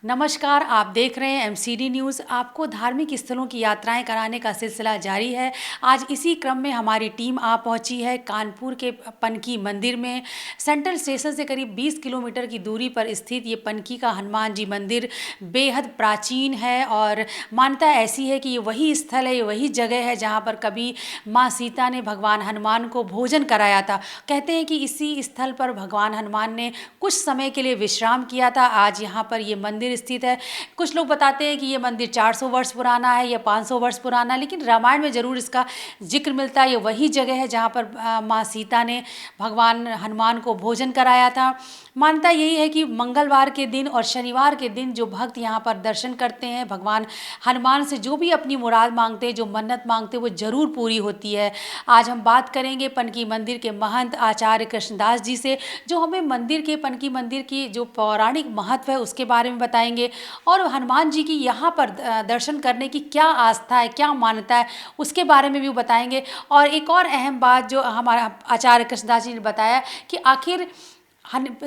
नमस्कार, आप देख रहे हैं एमसीडी न्यूज़। आपको धार्मिक स्थलों की यात्राएं कराने का सिलसिला जारी है। आज इसी क्रम में हमारी टीम आ पहुंची है कानपुर के पनकी मंदिर में। सेंट्रल स्टेशन से करीब 20 किलोमीटर की दूरी पर स्थित ये पनकी का हनुमान जी मंदिर बेहद प्राचीन है और मान्यता ऐसी है कि ये वही स्थल है, ये वही जगह है जहाँ पर कभी माँ सीता ने भगवान हनुमान को भोजन कराया था। कहते हैं कि इसी स्थल पर भगवान हनुमान ने कुछ समय के लिए विश्राम किया था। आज यहाँ पर ये मंदिर स्थित है। कुछ लोग बताते हैं कि ये मंदिर 400 वर्ष पुराना है या 500 वर्ष पुराना, लेकिन रामायण में जरूर इसका जिक्र मिलता है। ये वही जगह है जहाँ पर माँ सीता ने भगवान हनुमान को भोजन कराया था। मान्यता यही है कि मंगलवार के दिन और शनिवार के दिन जो भक्त यहाँ पर दर्शन करते हैं, भगवान हनुमान से जो भी अपनी मुराद मांगते हैं, जो मन्नत मांगते हैं, वो जरूर पूरी होती है। आज हम बात करेंगे पनकी मंदिर के महंत आचार्य कृष्णदास जी से, जो हमें मंदिर के पनकी मंदिर की जो पौराणिक महत्व है उसके बारे में बताएंगे और हनुमान जी की यहाँ पर दर्शन करने की क्या आस्था है, क्या मान्यता है, उसके बारे में भी बताएंगे। और एक और अहम बात जो हमारा आचार्य कृष्णदास जी ने बताया कि आखिर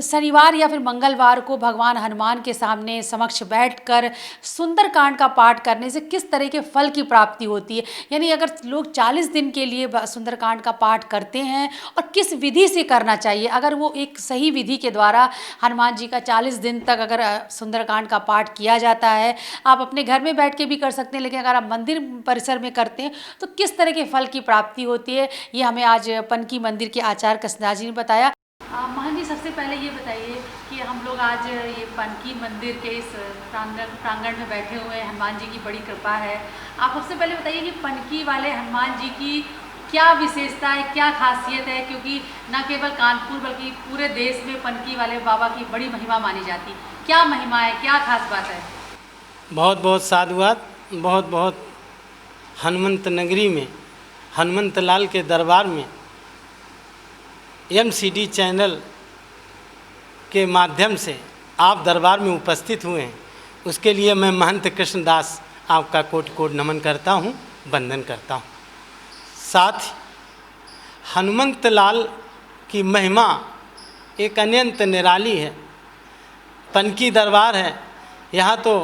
शनिवार या फिर मंगलवार को भगवान हनुमान के सामने समक्ष बैठकर सुंदरकांड का पाठ करने से किस तरह के फल की प्राप्ति होती है। यानी अगर लोग 40 दिन के लिए सुंदरकांड का पाठ करते हैं और किस विधि से करना चाहिए, अगर वो एक सही विधि के द्वारा हनुमान जी का 40 दिन तक अगर सुंदरकांड का पाठ किया जाता है, आप अपने घर में बैठ के भी कर सकते हैं, लेकिन अगर आप मंदिर परिसर में करते हैं तो किस तरह के फल की प्राप्ति होती है, ये हमें आज पनकी मंदिर के आचार्य कृष्णदास जी ने बताया। महंत जी, सबसे पहले ये बताइए कि हम लोग आज ये पनकी मंदिर के इस प्रांगण में बैठे हुए हैं। हनुमान जी की बड़ी कृपा है। आप सबसे पहले बताइए कि पनकी वाले हनुमान जी की क्या विशेषता है, क्या खासियत है, क्योंकि न केवल कानपुर बल्कि पूरे देश में पनकी वाले बाबा की बड़ी महिमा मानी जाती। क्या महिमा है, क्या खास बात है? बहुत बहुत साधुवाद। बहुत बहुत हनुमंत नगरी में, हनुमंत लाल के दरबार में एमसीडी चैनल के माध्यम से आप दरबार में उपस्थित हुए हैं, उसके लिए मैं महंत कृष्णदास आपका कोटि कोटि नमन करता हूँ, वंदन करता हूँ। साथ ही हनुमंत लाल की महिमा एक अनंत निराली है। पनकी दरबार है, यहाँ तो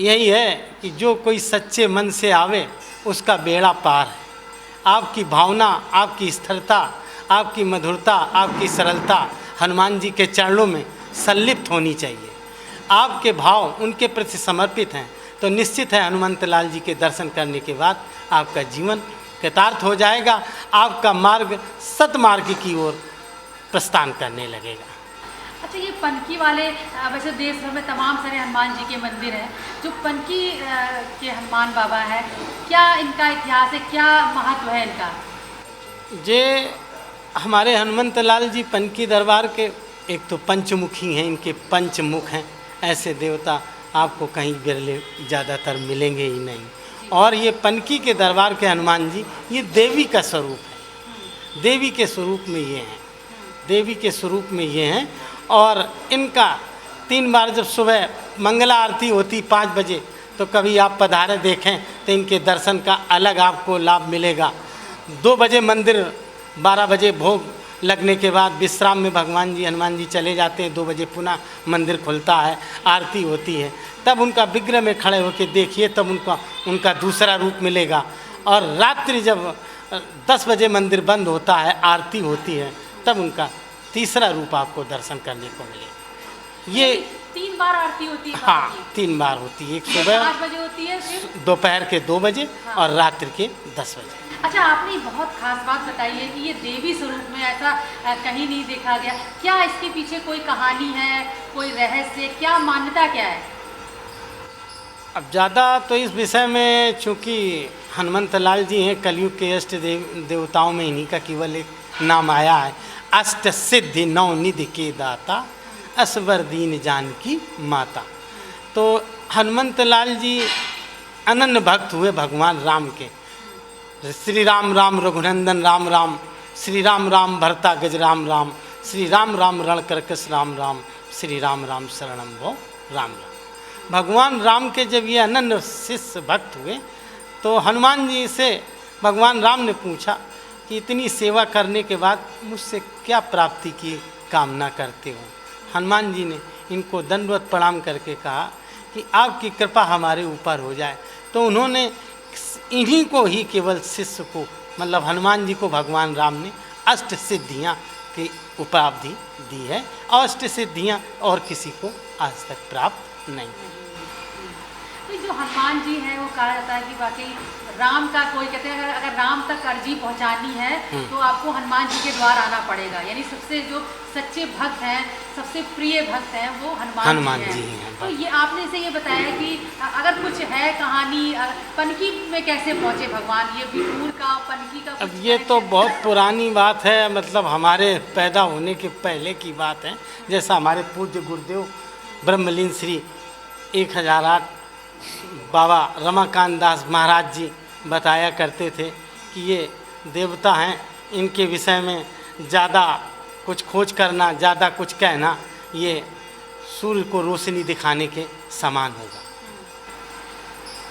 यही है कि जो कोई सच्चे मन से आवे उसका बेड़ा पार है। आपकी भावना, आपकी स्थिरता, आपकी मधुरता, आपकी सरलता हनुमान जी के चरणों में संलिप्त होनी चाहिए। आपके भाव उनके प्रति समर्पित हैं तो निश्चित है हनुमंत लाल जी के दर्शन करने के बाद आपका जीवन कृतार्थ हो जाएगा, आपका मार्ग सतमार्ग की ओर प्रस्थान करने लगेगा। अच्छा, ये पनकी वाले वैसे देश भर में तमाम सारे हनुमान जी के मंदिर हैं, जो पनकी के हनुमान बाबा हैं, क्या इनका इतिहास है, क्या महत्व है इनका? जे हमारे हनुमंत लाल जी पनकी दरबार के एक तो पंचमुखी हैं, इनके पंचमुख हैं। ऐसे देवता आपको कहीं बिरले ज़्यादातर मिलेंगे ही नहीं। और ये पनकी के दरबार के हनुमान जी ये देवी का स्वरूप है, देवी के स्वरूप में ये हैं, देवी के स्वरूप में ये हैं। और इनका 3 बार जब सुबह मंगला आरती होती 5 बजे, तो कभी आप पधारे देखें तो इनके दर्शन का अलग आपको लाभ मिलेगा। 2 बजे मंदिर, 12 बजे भोग लगने के बाद विश्राम में भगवान जी हनुमान जी चले जाते हैं। 2 बजे पुनः मंदिर खुलता है, आरती होती है, तब उनका विग्रह में खड़े होकर देखिए, तब उनका दूसरा रूप मिलेगा। और रात्रि जब 10 बजे मंदिर बंद होता है, आरती होती है, तब उनका तीसरा रूप आपको दर्शन करने को मिलेगा। ये 3 बार आरती होती है? हाँ, 3 बार होती है। एक सुबह 5 बजे होती है, फिर दोपहर के 2 बजे और रात्रि के 10 बजे। अच्छा, आपने बहुत खास बात बताई है कि ये देवी स्वरूप में ऐसा कहीं नहीं देखा गया। क्या इसके पीछे कोई कहानी है, कोई रहस्य, क्या मान्यता क्या है? अब ज़्यादा तो इस विषय में, चूँकि हनुमंत लाल जी हैं कलयुग के अष्ट देवताओं में, इन्हीं का केवल एक नाम आया है। अष्ट सिद्धि 9 निधि के दाता, असवर दीन जानकी माता। तो हनुमंत लाल जी अनन्य भक्त हुए भगवान राम के। श्री राम राम रघुनंदन राम राम, श्री राम राम भरता गज राम राम, श्री राम राम रण करकस राम राम, श्री राम राम शरणम वो राम राम। भगवान राम के जब ये अनन्य शिष्य भक्त हुए तो हनुमान जी से भगवान राम ने पूछा कि इतनी सेवा करने के बाद मुझसे क्या प्राप्ति की कामना करते हो। हनुमान जी ने इनको दंडवत प्रणाम करके कहा कि आपकी कृपा हमारे ऊपर हो जाए। तो उन्होंने इन्हीं को ही केवल शिष्य को, मतलब हनुमान जी को भगवान राम ने अष्ट सिद्धियाँ की उपाधि दी है। अष्ट सिद्धियाँ और किसी को आज तक प्राप्त नहीं। तो जो हनुमान जी हैं वो कहा जाता है कि वाकई राम का कोई, कहते हैं अगर राम तक अर्जी पहुंचानी है तो आपको हनुमान जी के द्वार आना पड़ेगा। यानी सबसे जो सच्चे भक्त हैं, सबसे प्रिय भक्त हैं वो हनुमान जी हैं। तो ये आपने से ये बताया कि अगर कुछ है कहानी पनकी में कैसे पहुंचे भगवान, ये बिठूर का पनकी का अब ये तो बहुत पुरानी बात है, मतलब हमारे पैदा होने के पहले की बात है। जैसा हमारे पूज्य गुरुदेव ब्रह्मलीन श्री 1008 बाबा रमाकांत दास महाराज जी बताया करते थे कि ये देवता हैं, इनके विषय में ज़्यादा कुछ खोज करना, ज़्यादा कुछ कहना, ये सूर्य को रोशनी दिखाने के समान होगा।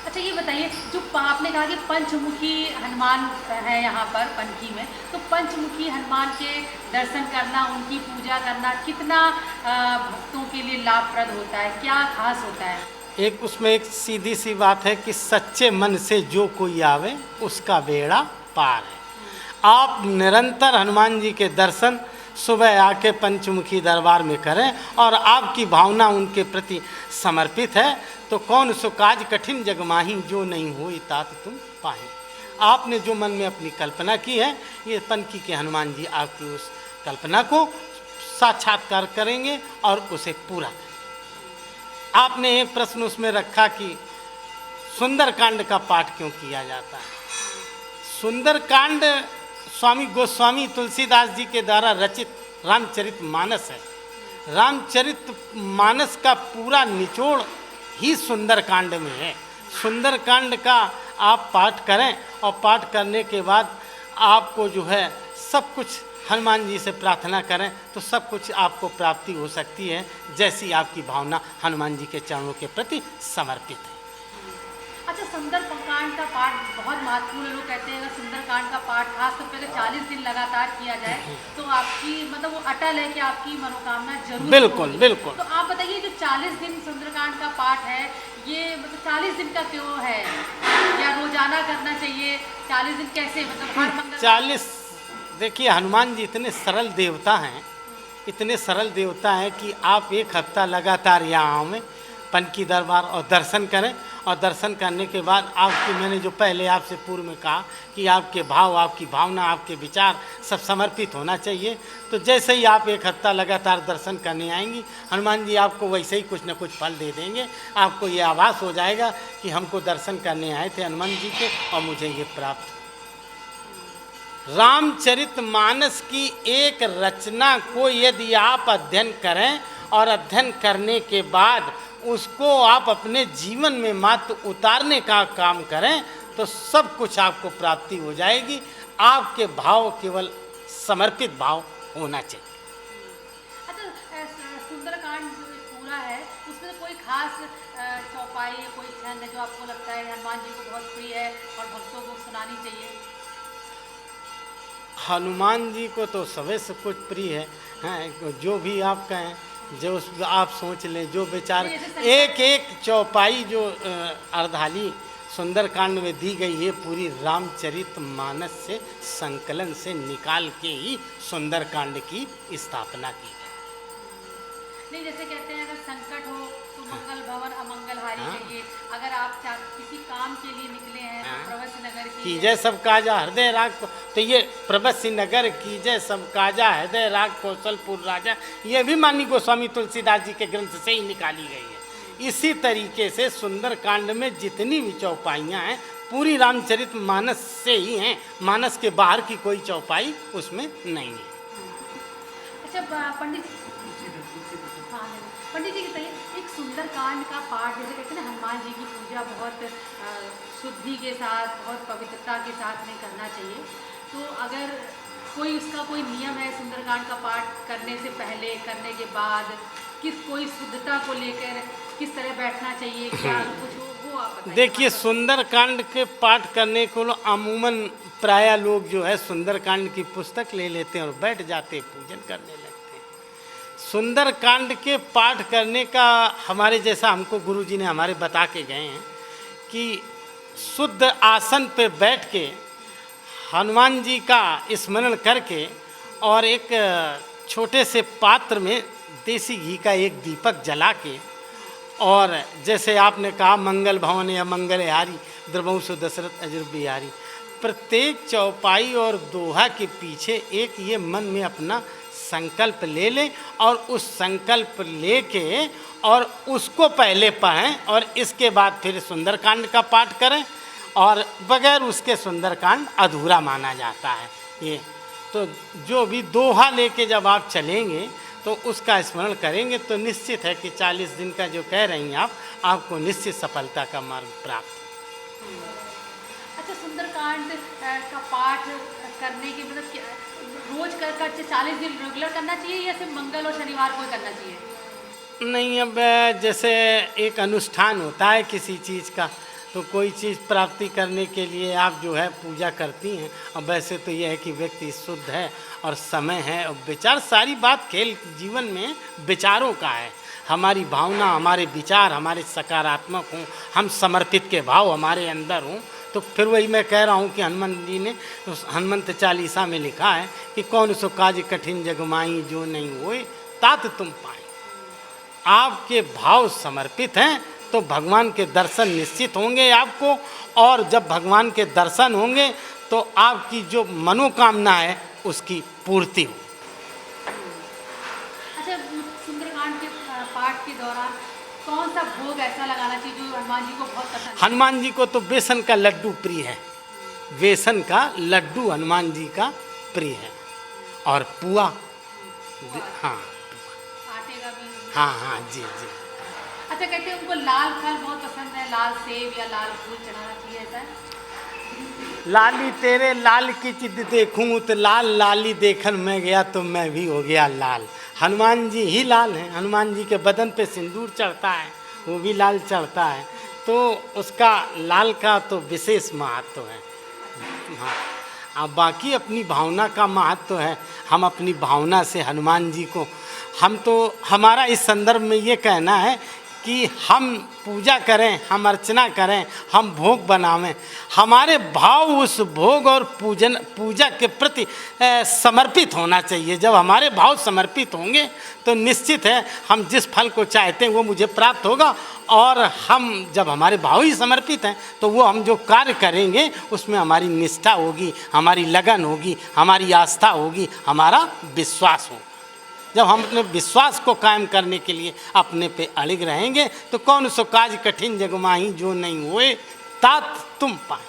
अच्छा ये बताइए, जो आपने कहा कि पंचमुखी हनुमान है यहाँ पर पनकी में, तो पंचमुखी हनुमान के दर्शन करना, उनकी पूजा करना कितना भक्तों के लिए लाभप्रद होता है, क्या खास होता है? एक उसमें एक सीधी सी बात है कि सच्चे मन से जो कोई आवे उसका बेड़ा पार है। आप निरंतर हनुमान जी के दर्शन सुबह आके पंचमुखी दरबार में करें और आपकी भावना उनके प्रति समर्पित है तो कौन सो काज कठिन जग माही, जो नहीं हो तात तुम पाए। आपने जो मन में अपनी कल्पना की है, ये पनकी के हनुमान जी आपकी उस कल्पना को साक्षात्कार करेंगे और उसे पूरा करेंगे। आपने एक प्रश्न उसमें रखा कि सुंदरकांड का पाठ क्यों किया जाता है। सुंदरकांड स्वामी गोस्वामी तुलसीदास जी के द्वारा रचित रामचरितमानस है। रामचरितमानस का पूरा निचोड़ ही सुंदरकांड में है। सुंदरकांड का आप पाठ करें और पाठ करने के बाद आपको जो है सब कुछ हनुमान जी से प्रार्थना करें तो सब कुछ आपको प्राप्ति हो सकती है, जैसी आपकी भावना हनुमान जी के चरणों के प्रति समर्पित है। अच्छा, सुंदरकांड का पाठ बहुत महत्वपूर्ण है। लोग कहते हैं अगर सुंदरकांड का पाठ खास तौर पर 40 दिन लगातार किया जाए तो आपकी, मतलब वो अटल है कि आपकी मनोकामना जरूर बिल्कुल होगी। बिल्कुल। तो आप बताइए, जो 40 दिन सुंदरकांड का पाठ है, ये मतलब 40 दिन का क्यों है, या रोजाना करना चाहिए? 40 दिन कैसे, मतलब हर मंगल 40? देखिए, हनुमान जी इतने सरल देवता हैं, इतने सरल देवता हैं कि आप एक हफ्ता लगातार यहाँ में पनकी दरबार और दर्शन करें, और दर्शन करने के बाद आपकी, मैंने जो पहले आपसे पूर्व में कहा कि आपके भाव, आपकी भावना, आपके विचार सब समर्पित होना चाहिए। तो जैसे ही आप एक हफ्ता लगातार दर्शन करने आएंगी, हनुमान जी आपको वैसे ही कुछ न कुछ फल दे देंगे। आपको ये आभास हो जाएगा कि हमको दर्शन करने आए थे हनुमान जी के और मुझे ये प्राप्त। रामचरितमानस की एक रचना को यदि आप अध्ययन करें और अध्ययन करने के बाद उसको आप अपने जीवन में मात्र उतारने का काम करें तो सब कुछ आपको प्राप्ति हो जाएगी। आपके भाव केवल समर्पित भाव होना चाहिए। अच्छा, सुंदरकांड जो पूरा है उसमें तो कोई खास चौपाई या कोई छंद है जो आपको लगता है हनुमान जी को बहुत प्रिय है और भक्तों को सुनानी चाहिए? हनुमान जी को तो सभी से कुछ प्रिय है, जो भी आप कहें, जो आप सोच लें, जो विचार, एक एक चौपाई जो अर्धाली सुंदरकांड में दी गई है पूरी रामचरितमानस से संकलन से निकाल के ही सुंदरकांड की स्थापना की है। नहीं, जैसे कहते हैं अगर संकट हो तो मंगल भवन अमंगल हारी करिए। अगर आप किसी काम के लिए निकले हैं तो प्रवस्य नगर कीजय सब काजा हृदय राग को, तो ये प्रवस्य नगर कीजय सब काजा हृदय राग कौशलपुर राजा, ये भी माननीय गोस्वामी तुलसीदास जी के ग्रंथ से ही निकाली गई है। इसी तरीके से सुंदरकांड में जितनी भी चौपाइयाँ हैं पूरी रामचरितमानस से ही हैं, मानस के बाहर की कोई चौपाई उसमें नहीं है। अच्छा पंडित जी बताइए, एक सुंदरकांड का पाठ जैसे कहते हैं ना, हनुमान जी की पूजा बहुत शुद्धि के साथ, बहुत पवित्रता के साथ में करना चाहिए। तो अगर कोई उसका कोई नियम है सुंदरकांड का पाठ करने से पहले, करने के बाद, कोई शुद्धता को लेकर किस तरह बैठना चाहिए, क्या कुछ वो आप बताइए। देखिए, सुंदरकांड के पाठ करने को अमूमन प्राय लोग जो है सुंदरकांड की पुस्तक ले लेते हैं और बैठ जाते हैं, पूजन करने लगते हैं। सुंदरकांड के पाठ करने का हमारे जैसा हमको गुरुजी ने हमारे बता के गए हैं कि शुद्ध आसन पे बैठ के हनुमान जी का स्मरण करके और एक छोटे से पात्र में देसी घी का एक दीपक जला के, और जैसे आपने कहा मंगल भवन या मंगल हारी द्रवंशु दशरथ अजर बिहारी, प्रत्येक चौपाई और दोहा के पीछे एक ये मन में अपना संकल्प ले लें और उस संकल्प लेके और उसको पहले पढ़ें और इसके बाद फिर सुंदरकांड का पाठ करें, और बगैर उसके सुंदरकांड अधूरा माना जाता है। ये तो जो भी दोहा लेके जब आप चलेंगे तो उसका स्मरण करेंगे तो निश्चित है कि 40 दिन का जो कह रही हैं आप, आपको निश्चित सफलता का मार्ग प्राप्त। अच्छा, सुंदरकांड का पाठ करने के मतलब क्या रोज कर 40 दिन रेगुलर करना चाहिए या सिर्फ मंगल और शनिवार को करना चाहिए? नहीं, अब जैसे एक अनुष्ठान होता है किसी चीज़ का, तो कोई चीज़ प्राप्ति करने के लिए आप जो है पूजा करती हैं, और वैसे तो यह है कि व्यक्ति शुद्ध है और समय है और विचार, सारी बात खेल जीवन में विचारों का है। हमारी भावना, हमारे विचार हमारे सकारात्मक हों, हम समर्पित के भाव हमारे अंदर हों, तो फिर वही मैं कह रहा हूँ कि हनुमान जी ने हनुमंत चालीसा में लिखा है कि कौन सो काज कठिन जगमाई जो नहीं होए तात तुम पाए। आपके भाव समर्पित हैं तो भगवान के दर्शन निश्चित होंगे आपको, और जब भगवान के दर्शन होंगे तो आपकी जो मनोकामना है उसकी पूर्ति हो। अच्छा, सुंदरकांड के पाठ के दौरान कौन सा भोग ऐसा लगाना चाहिए जो हनुमान जी को बहुत पसंद है? हनुमान जी को तो बेसन का लड्डू प्रिय है, बेसन का लड्डू हनुमान जी का प्रिय है, और पुआ, हाँ आटे का भी। हाँ हाँ जी जी। अच्छा, कहते हैं उनको लाल फल बहुत पसंद है, लाल सेब या लाल फूल चढ़ाना चाहिए, ऐसा है? लाली तेरे लाल की चित देखूं तो लाल लाली देखन मैं गया तो मैं भी हो गया लाल। हनुमान जी ही लाल हैं, हनुमान जी के बदन पे सिंदूर चढ़ता है, वो भी लाल चढ़ता है, तो उसका लाल का तो विशेष महत्व है। हाँ, अब बाकी अपनी भावना का महत्व है। हम अपनी भावना से हनुमान जी को, हम तो, हमारा इस संदर्भ में ये कहना है कि हम पूजा करें, हम अर्चना करें, हम भोग बनावें, हमारे भाव उस भोग और पूजा के प्रति समर्पित होना चाहिए। जब हमारे भाव समर्पित होंगे तो निश्चित है हम जिस फल को चाहते हैं वो मुझे प्राप्त होगा, और हम जब हमारे भाव ही समर्पित हैं तो वो हम जो कार्य करेंगे उसमें हमारी निष्ठा होगी, हमारी लगन होगी, हमारी आस्था होगी, हमारा विश्वास होगा। जब हम अपने विश्वास को कायम करने के लिए अपने पे अड़िग रहेंगे तो कौन सो काज कठिन जगमाही जो नहीं हुए तात तुम पाए।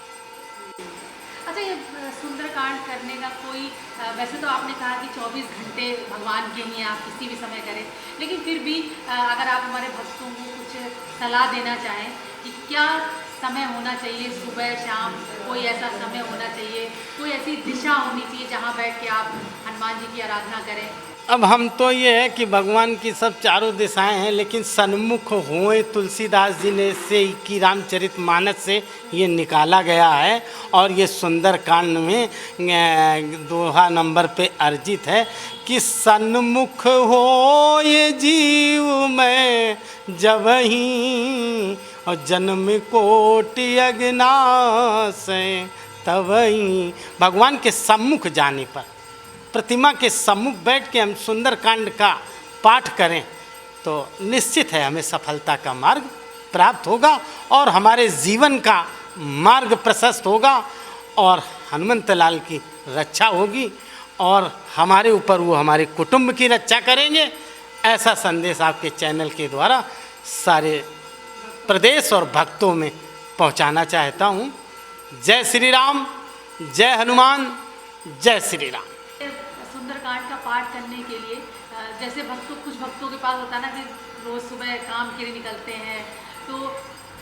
अच्छा, ये सुंदरकांड करने का कोई वैसे तो आपने कहा कि 24 घंटे भगवान के लिए आप किसी भी समय करें, लेकिन फिर भी अगर आप हमारे भक्तों को कुछ सलाह देना चाहें कि क्या समय होना चाहिए, सुबह शाम कोई ऐसा समय होना चाहिए, कोई ऐसी दिशा होनी चाहिए जहाँ बैठ के आप हनुमान जी की आराधना करें? अब हम तो ये है कि भगवान की सब चारों दिशाएं हैं, लेकिन सन्मुख होए तुलसीदास जी ने से की रामचरितमानस से ये निकाला गया है, और ये सुंदरकांड में दोहा नंबर पे अर्जित है कि सन्मुख होए जीव में जबहीं और जन्म कोटि अज्ञास तबहीं। भगवान के सम्मुख जाने पर, प्रतिमा के सम्मुख बैठ के हम सुंदरकांड का पाठ करें तो निश्चित है हमें सफलता का मार्ग प्राप्त होगा और हमारे जीवन का मार्ग प्रशस्त होगा, और हनुमंत लाल की रक्षा होगी, और हमारे ऊपर वो हमारे कुटुंब की रक्षा करेंगे। ऐसा संदेश आपके चैनल के द्वारा सारे प्रदेश और भक्तों में पहुंचाना चाहता हूं। जय श्री राम, जय हनुमान, जय श्री राम। सुंदरकांड का पाठ करने के लिए जैसे कुछ भक्तों के पास होता है ना कि रोज़ सुबह काम के लिए निकलते हैं, तो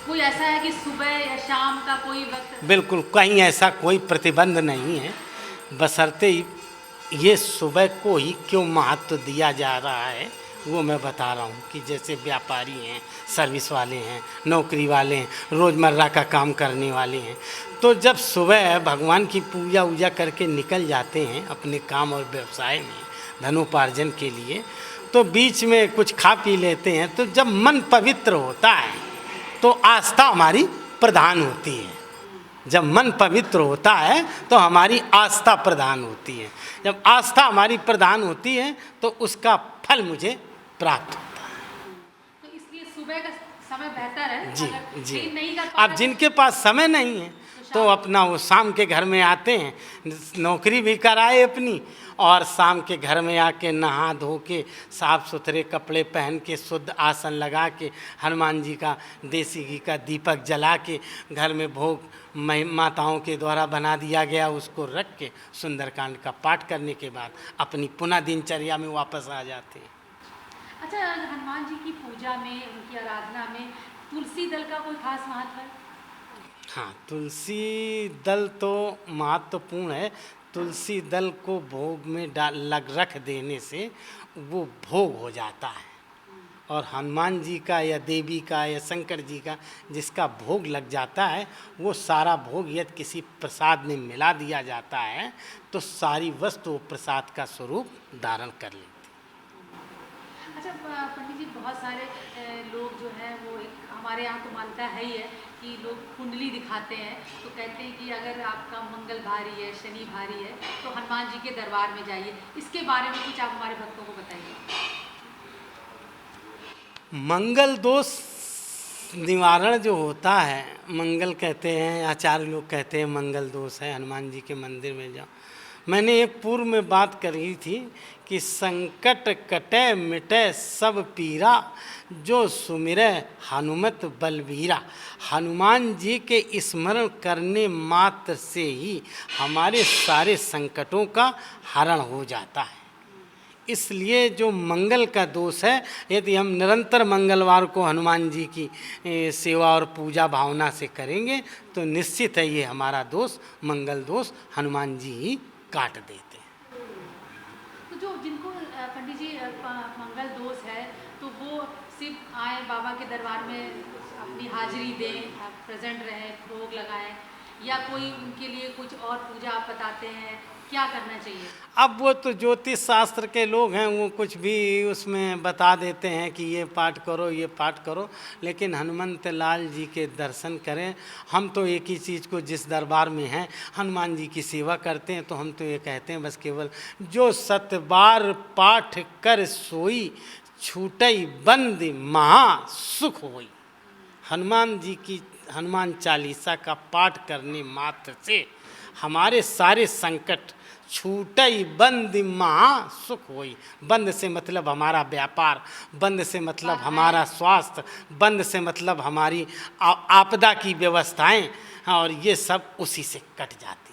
कोई ऐसा है कि सुबह या शाम का कोई वक्त? बिल्कुल, कहीं ऐसा कोई प्रतिबंध नहीं है, बशर्ते ये सुबह को ही क्यों महत्व दिया जा रहा है वो मैं बता रहा हूँ कि जैसे व्यापारी हैं, सर्विस वाले हैं, नौकरी वाले हैं, रोज़मर्रा का काम करने वाले हैं, तो जब सुबह भगवान की पूजा वूजा करके निकल जाते हैं अपने काम और व्यवसाय में धनोपार्जन के लिए, तो बीच में कुछ खा पी लेते हैं। तो जब मन पवित्र होता है तो आस्था हमारी प्रधान होती है। जब मन पवित्र होता है तो हमारी आस्था प्रधान होती है। जब आस्था हमारी प्रधान होती है तो उसका फल मुझे प्राप्त होता है। तो इसलिए सुबह का समय बेहतर है। जी अगर जी। दिन नहीं कर पा अब रहे जिनके पास समय नहीं है तो अपना वो शाम के घर में आते हैं, नौकरी भी कराए अपनी, और शाम के घर में आके नहा धो के साफ़ सुथरे कपड़े पहन के शुद्ध आसन लगा के हनुमान जी का देसी घी का दीपक जला के घर में भोग माताओं के द्वारा बना दिया गया उसको रख के सुंदरकांड का पाठ करने के बाद अपनी पुनः दिनचर्या में वापस आ जाते हैं। अच्छा, हनुमान जी की पूजा में, उनकी आराधना में तुलसी दल का कोई खास महत्व है? हाँ, तुलसी दल तो महत्वपूर्ण है। तुलसी दल को भोग में रख देने से वो भोग हो जाता है, और हनुमान जी का या देवी का या शंकर जी का जिसका भोग लग जाता है वो सारा भोग यदि किसी प्रसाद में मिला दिया जाता है तो सारी वस्तु प्रसाद का स्वरूप धारण कर लेती। अच्छा पंडित जी, बहुत सारे लोग जो हैं वो हमारे यहाँ तो मानता है ही है कि लोग कुंडली दिखाते हैं, तो कहते हैं कि अगर आपका मंगल भारी है, शनि भारी है, तो हनुमान जी के दरबार में जाइए। इसके बारे में कुछ आप हमारे भक्तों को बताइए। मंगल दोष निवारण जो होता है, मंगल कहते हैं, आचार्य लोग कहते हैं मंगल दोष है, हनुमान जी के मंदिर में जाओ। मैंने एक पूर्व में बात करी थी कि संकट कटे मिटे सब पीरा, जो सुमिरे हनुमत बलबीरा। हनुमान जी के स्मरण करने मात्र से ही हमारे सारे संकटों का हरण हो जाता है। इसलिए जो मंगल का दोष है, यदि हम निरंतर मंगलवार को हनुमान जी की सेवा और पूजा भावना से करेंगे तो निश्चित है ये हमारा दोष, मंगल दोष हनुमान जी ही काट देते हैं। तो जो जिनको पंडित जी मंगल दोष है तो वो सिर्फ आए बाबा के दरबार में अपनी हाजिरी दें, प्रेजेंट रहें, भोग लगाएं, या कोई उनके लिए कुछ और पूजा आप बताते हैं, क्या करना चाहिए? अब वो तो ज्योतिष शास्त्र के लोग हैं, वो कुछ भी उसमें बता देते हैं कि ये पाठ करो, ये पाठ करो, लेकिन हनुमंत लाल जी के दर्शन करें। हम तो एक ही चीज़ को, जिस दरबार में हैं हनुमान जी की सेवा करते हैं, तो हम तो ये कहते हैं बस केवल जो सतबार पाठ कर सोई, छूटई बंद महा सुख होई। हनुमान जी की हनुमान चालीसा का पाठ करने मात्र से हमारे सारे संकट छूटई, बंद महा सुख होई। बंद से मतलब हमारा व्यापार, बंद से मतलब हमारा स्वास्थ्य, बंद से मतलब हमारी आपदा की व्यवस्थाएं, और ये सब उसी से कट जाती।